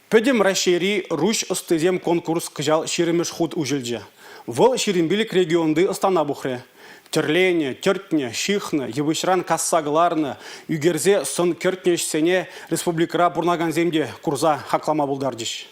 Пөдем рашери руш ыстызем конкурс кыжал ширемеш худ ужылжы. Вол ширембилик регионды ыстана бухре. Терление, тертне, шихны, евышран кассагларны, үгерзе сын кертнешсене республикара бурнаган земде курза хаклама булдардыш.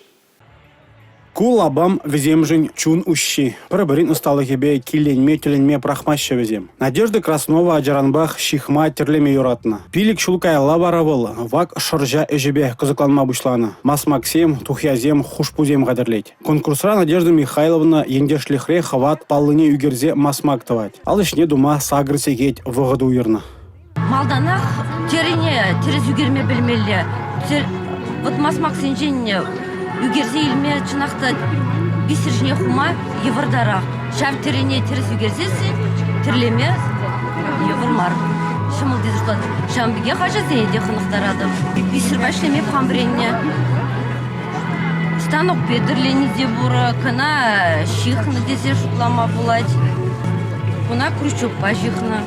Кул абам веземжин чун ущи. Пробырин усталыхебе киленме теленме прахмаща везем. Надежда Краснова Аджаранбах шихма терлеме юратна. Пилик шулкай лаваравыл, вак шыржа эжебе кызыкланма бушланы. Мас Максим, тухязем, хушпузем гадерлеть. Конкурсра Надежда Михайловна ендешлихре хават паллыне үгерзе масмактывать. Алышне дума сагрысегеть вғыду уйырна. Малданах терене, терез үгерме білмелі. Вот Мас Максим женне үгерзе илме чынақта бисіржіне хума евардара. Шам терене терез үгерзесі, терлеме евармар. Шымыл дезіртуат. Шам біге қажа зенеде қынықтарады. Бисір башлеме памбіренне. Станок педірлені де бұры, кына шихны дезе шутлама бұлад. Кына крючок пажихны.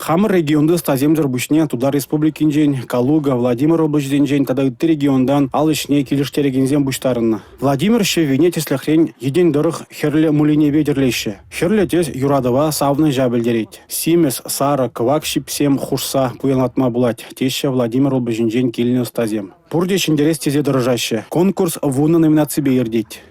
Хамыр регионды стаземдер бушне туда республикинжен, Калуга, Владимир облачденжен, тада үтті региондан ал ішне келіштерегензен буштарынна. Владимир шевине теслехрен еден дұрық херле мулине бедерлеші. Херле тез юрадова савны жабелдерет. Симес, Сара, Квак шипсем хушса пуянатма булать. Теща Владимир облачденжен келіне стазем. Пурде шиндерес тезе дорожаще. Конкурс вуна номинации бейердеть.